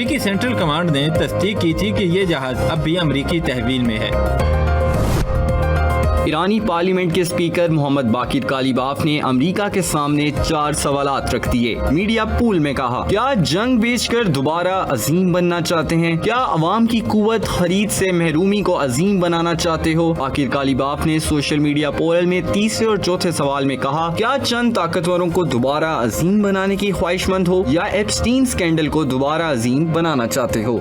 امریکی central command نے تصدیق کی تھی کہ یہ جہاز اب بھی امریکی تحویل میں ہے۔ ایرانی پارلیمنٹ کے اسپیکر محمد باقر کالیباف نے امریکہ کے سامنے 4 سوالات رکھ دیے۔ میڈیا پول میں کہا، کیا جنگ بیچ کر دوبارہ عظیم بننا چاہتے ہیں؟ کیا عوام کی قوت خرید سے محرومی کو عظیم بنانا چاہتے ہو؟ باقر کالیباف نے سوشل میڈیا پول میں تیسرے اور چوتھے سوال میں کہا، کیا چند طاقتوروں کو دوبارہ عظیم بنانے کی خواہش مند ہو یا ایپسٹین اسکینڈل کو دوبارہ عظیم بنانا چاہتے ہو؟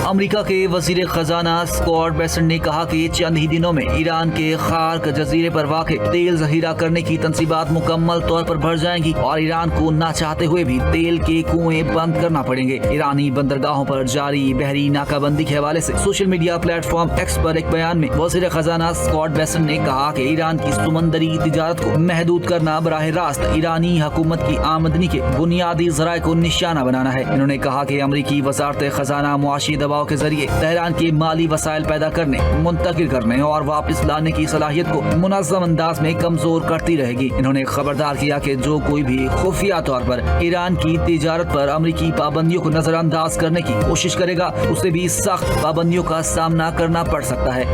امریکہ کے وزیر خزانہ اسکاٹ بیسنٹ نے کہا کہ چند ہی دنوں میں ایران کے خارق جزیرے پر واقع تیل ذخیرہ کرنے کی تنصیبات مکمل طور پر بڑھ جائیں گی اور ایران کو نہ چاہتے ہوئے بھی تیل کے کنویں بند کرنا پڑیں گے۔ ایرانی بندرگاہوں پر جاری بحری ناکہ بندی کے حوالے سے social media platform X پر ایک بیان میں وزیر خزانہ اسکاٹ بیسنٹ نے کہا کہ ایران کی سمندری تجارت کو محدود کرنا براہ راست ایرانی حکومت کی آمدنی کے بنیادی ذرائع کو نشانہ بنانا ہے۔ انہوں نے کہا کہ امریکی وزارت خزانہ معاشی دباؤ کے ذریعے تہران کے مالی وسائل پیدا کرنے، منتقل کرنے اور واپس لانے کی صلاحیت کو منظم انداز میں کمزور کرتی رہے گی۔ انہوں نے خبردار کیا کہ جو کوئی بھی خفیہ طور پر ایران کی تجارت پر امریکی پابندیوں کو نظر انداز کرنے کی کوشش کرے گا، اسے بھی سخت پابندیوں کا سامنا کرنا پڑ سکتا ہے۔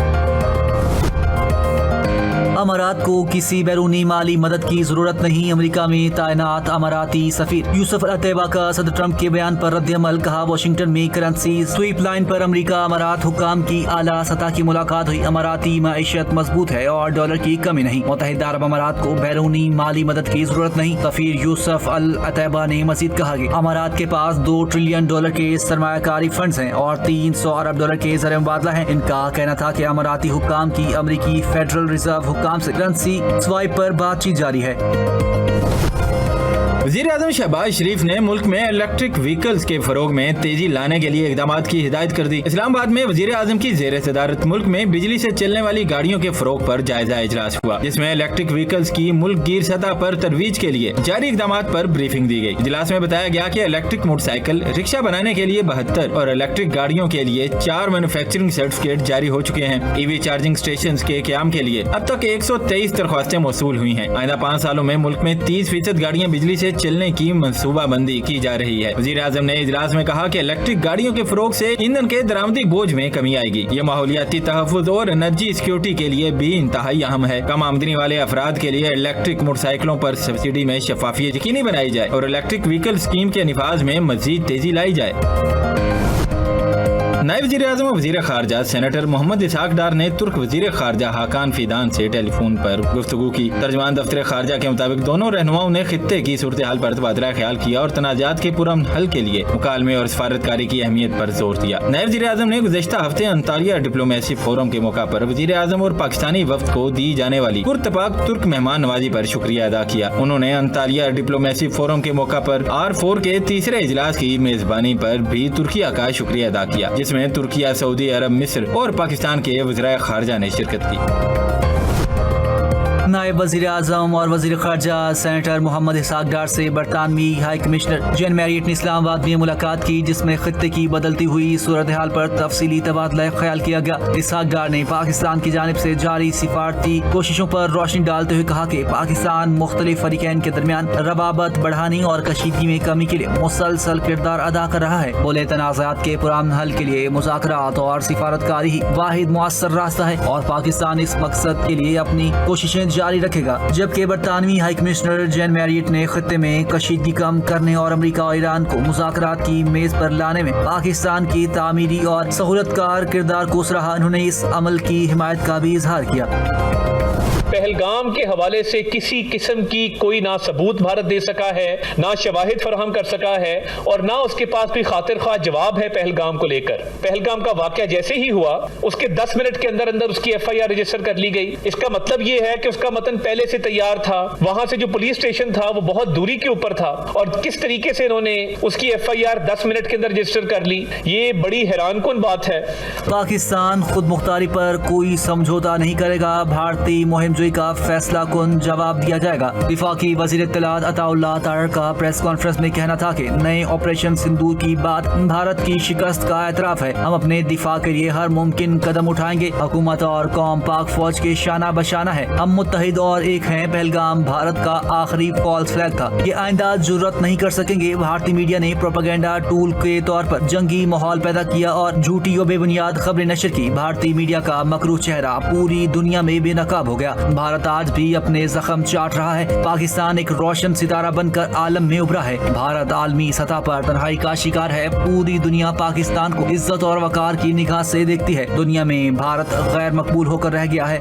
امارات کو کسی بیرونی مالی مدد کی ضرورت نہیں، امریکہ میں تعینات اماراتی سفیر یوسف العتیبہ کا صدر ٹرمپ کے بیان پر رد عمل۔ کہا، واشنگٹن میں کرنسی سویپ لائن پر امریکہ امارات حکام کی اعلیٰ سطح کی ملاقات ہوئی۔ اماراتی معیشت مضبوط ہے اور ڈالر کی کمی نہیں، متحدہ عرب امارات کو بیرونی مالی مدد کی ضرورت نہیں۔ سفیر یوسف العتیبہ نے مزید کہا کہ امارات کے پاس $2 ٹریلین کے سرمایہ کاری فنڈز ہیں اور $300 ارب کے زر مبادلہ ہیں۔ ان کا کہنا تھا کہ اماراتی حکام کی امریکی فیڈرل ریزرو حکام سے کرنسی سوائپ پر بات چیت جاری ہے۔ وزیر اعظم شہباز شریف نے ملک میں الیکٹرک وہیکلز کے فروغ میں تیزی لانے کے لیے اقدامات کی ہدایت کر دی۔ اسلام آباد میں وزیر اعظم کی زیر صدارت ملک میں بجلی سے چلنے والی گاڑیوں کے فروغ پر جائزہ اجلاس ہوا، جس میں الیکٹرک وہیکلز کی ملک گیر سطح پر ترویج کے لیے جاری اقدامات پر بریفنگ دی گئی۔ اجلاس میں بتایا گیا کہ الیکٹرک موٹر سائیکل رکشہ بنانے کے لیے 72 اور الیکٹرک گاڑیوں کے لیے 4 مینوفیکچرنگ سرٹیفکیٹ جاری ہو چکے ہیں۔ ای وی چارجنگ اسٹیشنز کے قیام کے لیے اب تک 123 درخواستیں موصول ہوئی ہیں۔ آئندہ 5 سالوں میں ملک میں 30% گاڑیاں بجلی سے چلنے کی منصوبہ بندی کی جا رہی ہے۔ وزیر اعظم نے اجلاس میں کہا کہ الیکٹرک گاڑیوں کے فروغ سے ایندھن کے درآمدی بوجھ میں کمی آئے گی۔ یہ ماحولیاتی تحفظ اور انرجی سیکیورٹی کے لیے بھی انتہائی اہم ہے۔ کم آمدنی والے افراد کے لیے الیکٹرک موٹر سائیکلوں پر سبسڈی میں شفافیت یقینی بنائی جائے اور الیکٹرک وہیکل اسکیم کے نفاذ میں مزید تیزی لائی جائے۔ نائب وزیر اعظم و وزیر خارجہ سینیٹر محمد اسحاق ڈار نے ترک وزیر خارجہ حاکان فیدان سے ٹیلی فون پر گفتگو کی۔ ترجمان دفتر خارجہ کے مطابق دونوں رہنماؤں نے خطے کی صورتحال پر تبادلہ خیال کیا اور تنازعات کے پرامن حل کے لیے مکالمے اور سفارتکاری کی اہمیت پر زور دیا۔ نائب وزیر اعظم نے گزشتہ ہفتے انطالیہ ڈپلومیسی فورم کے موقع پر وزیر اعظم اور پاکستانی وفد کو دی جانے والی پراتفاق ترک مہمان نوازی پر شکریہ ادا کیا۔ انہوں نے انطالیہ ڈپلومیسی فورم کے موقع پر R4 کے تیسرے اجلاس کی میزبانی پر بھی ترکیہ کا شکریہ ادا کیا، جس میں ترکیہ، سعودی عرب، مصر اور پاکستان کے وزرائے خارجہ نے شرکت کی۔ نائب وزیر اعظم اور وزیر خارجہ سینیٹر محمد اسحاق ڈار سے برطانوی ہائی کمشنر جین میریٹ نے اسلام آباد میں ملاقات کی، جس میں خطے کی بدلتی ہوئی صورتحال پر تفصیلی تبادلہ خیال کیا گیا۔ اسحاق ڈار نے پاکستان کی جانب سے جاری سفارتی کوششوں پر روشنی ڈالتے ہوئے کہا کہ پاکستان مختلف فریقین کے درمیان روابط بڑھانے اور کشیدگی میں کمی کے لیے مسلسل کردار ادا کر رہا ہے۔ بولے، تنازعات کے پرامن حل کے لیے مذاکرات اور سفارتکاری ہی واحد مؤثر راستہ ہے اور پاکستان اس مقصد کے لیے اپنی کوششیں جاری رکھے گا۔ جبکہ برطانوی ہائی کمشنر جین میریٹ نے خطے میں کشیدگی کم کرنے اور امریکہ اور ایران کو مذاکرات کی میز پر لانے میں پاکستان کی تعمیری اور سہولت کار کردار کو سراہا۔ انہوں نے اس عمل کی حمایت کا بھی اظہار کیا۔ پہلگام کے حوالے سے کسی قسم کی کوئی نہ ثبوت بھارت دے سکا ہے، نہ شواہد فراہم کر سکا ہے اور نہ اس کے پاس کوئی خاطر خواہ جواب ہے پہلگام کو لے کر۔ پہلگام کا واقعہ جیسے ہی ہوا اس کے 10 منٹ کے اندر اندر اس کی FIR رجسٹر کر لی گئی۔ اس کا مطلب یہ ہے کہ اس کا متن پہلے سے تیار تھا، وہاں سے جو پولیس اسٹیشن تھا وہ بہت دوری کے اوپر تھا اور کس طریقے سے انہوں نے اس کی FIR 10 منٹ کے اندر رجسٹر کر لی، یہ بڑی حیران کن بات ہے۔ پاکستان خود مختاری پر کوئی سمجھوتا نہیں کرے گا۔ بھارتی مہم جوئی کا فیصلہ کن جواب دیا جائے گا۔ وفاقی وزیر اطلاعات عطا اللہ طاہر کا پریس کانفرنس میں کہنا تھا کہ نئے آپریشن سندور کی بات بھارت کی شکست کا اعتراف ہے، ہم اپنے دفاع کے لیے ہر ممکن قدم اٹھائیں گے، حکومت اور قوم پاک فوج کے شانہ بشانہ ہے، ہم متحد اور ایک ہیں، پہلگام بھارت کا آخری فالس فلیگ تھا، یہ آئندہ جرات نہیں کر سکیں گے۔ بھارتی میڈیا نے پروپیگنڈا ٹول کے طور پر جنگی ماحول پیدا کیا اور جھوٹی و بے بنیاد خبریں نشر کی۔ بھارتی میڈیا کا مکروہ چہرہ پوری دنیا میں بے نقاب ہو گیا۔ بھارت آج بھی اپنے زخم چاٹ رہا ہے، پاکستان ایک روشن ستارہ بن کر عالم میں ابھرا ہے، بھارت عالمی سطح پر تنہائی کا شکار ہے، پوری دنیا پاکستان کو عزت اور وقار کی نگاہ سے دیکھتی ہے، دنیا میں بھارت غیر مقبول ہو کر رہ گیا ہے۔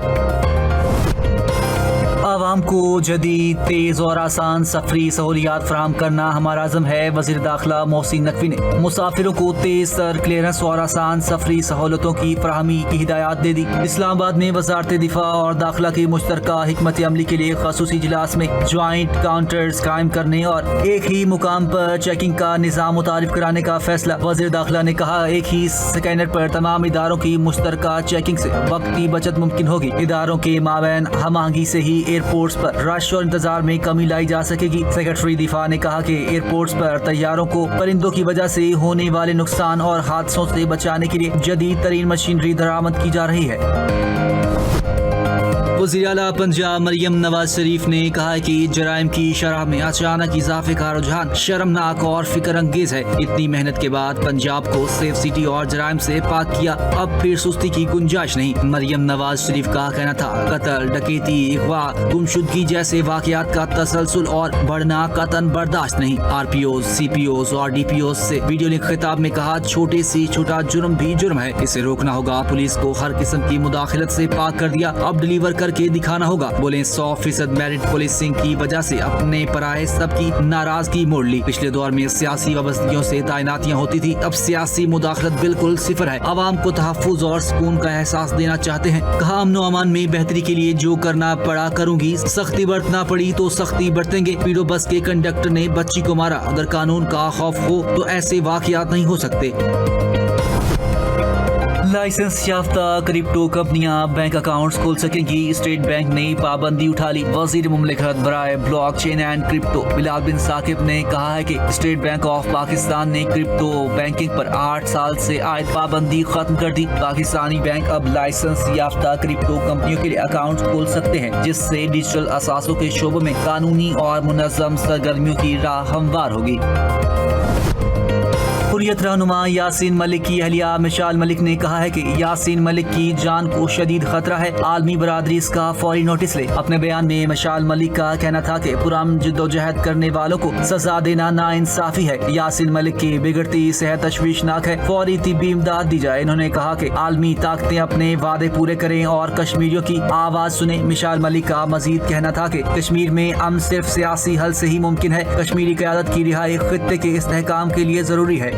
عوام کو جدید، تیز اور آسان سفری سہولیات فراہم کرنا ہمارا عزم ہے، وزیر داخلہ محسن نقوی نے مسافروں کو تیز تر کلیئرنس اور آسان سفری سہولتوں کی فراہمی کی ہدایات دے دی۔ اسلام آباد میں وزارت دفاع اور داخلہ کی مشترکہ حکمت عملی کے لیے خصوصی اجلاس میں جوائنٹ کاؤنٹرز قائم کرنے اور ایک ہی مقام پر چیکنگ کا نظام متعارف کرانے کا فیصلہ۔ وزیر داخلہ نے کہا، ایک ہی سکینر پر تمام اداروں کی مشترکہ چیکنگ سے وقت کی بچت ممکن ہوگی، اداروں کے مابین ہم آہنگی سے ہی ایئرپورٹس پر رش اور انتظار میں کمی لائی جا سکے گی۔ سیکرٹری دفاع نے کہا کہ ایئرپورٹس پر طیاروں کو پرندوں کی وجہ سے ہونے والے نقصان اور حادثوں سے بچانے کے لیے جدید ترین مشینری درآمد کی جا رہی ہے۔ وزیر اعلیٰ پنجاب مریم نواز شریف نے کہا ہے کہ جرائم کی شرح میں اچانک اضافے کا رجحان شرمناک اور فکر انگیز ہے، اتنی محنت کے بعد پنجاب کو سیف سٹی اور جرائم سے پاک کیا، اب پھر سستی کی گنجائش نہیں۔ مریم نواز شریف کا کہنا تھا، قتل، ڈکیتی، اغوا، گمشدگی جیسے واقعات کا تسلسل اور بڑھنا قطعاً برداشت نہیں۔ آر پی اوز، سی پی اوز اور ڈی پی اوز سے ویڈیو لنک خطاب میں کہا، چھوٹے سے چھوٹا جرم بھی جرم ہے، اسے روکنا ہوگا، پولیس کو ہر قسم کی مداخلت سے پاک کر دیا، اب ڈیلیور کر کے دکھانا ہوگا۔ بولیں 100% میرٹ پولیسنگ کی وجہ سے اپنے پرائے سب کی ناراضگی موڑ لی، پچھلے دور میں سیاسی وابستگیوں سے تعیناتیاں ہوتی تھی، اب سیاسی مداخلت بالکل صفر ہے، عوام کو تحفظ اور سکون کا احساس دینا چاہتے ہیں، کہا امن و امان میں بہتری کے لیے جو کرنا پڑا کروں گی، سختی برتنا پڑی تو سختی برتیں گے۔ پیڈو بس کے کنڈکٹر نے بچی کو مارا، اگر قانون کا خوف ہو تو ایسے واقعات نہیں ہو سکتے۔ لائسنس یافتہ کرپٹو کمپنیاں بینک اکاؤنٹس کھول سکیں گی، اسٹیٹ بینک نے پابندی اٹھا لی۔ وزیر مملکت برائے بلاک چین اینڈ کرپٹو بلال بن ثاقب نے کہا ہے کہ اسٹیٹ بینک آف پاکستان نے کرپٹو بینکنگ پر 8 سال سے عائد پابندی ختم کر دی۔ پاکستانی بینک اب لائسنس یافتہ کرپٹو کمپنیوں کے لیے اکاؤنٹ کھول سکتے ہیں، جس سے ڈیجیٹل اثاثوں کے شعبوں میں قانونی اور منظم سرگرمیوں کی راہ ہموار ہوگی۔ حریت رہنما یاسین ملک کی اہلیہ مشال ملک نے کہا ہے کہ یاسین ملک کی جان کو شدید خطرہ ہے، عالمی برادری اس کا فوری نوٹس لے۔ اپنے بیان میں مشال ملک کا کہنا تھا کہ پرامن جدوجہد کرنے والوں کو سزا دینا ناانصافی ہے، یاسین ملک کی بگڑتی صحت تشویشناک ہے، فوری طبی امداد دی جائے۔ انہوں نے کہا کہ عالمی طاقتیں اپنے وعدے پورے کریں اور کشمیریوں کی آواز سنیں۔ مشال ملک کا مزید کہنا تھا کہ کشمیر میں امن صرف سیاسی حل سے ہی ممکن ہے، کشمیری قیادت کی رہائی خطے کے استحکام کے لیے ضروری ہے۔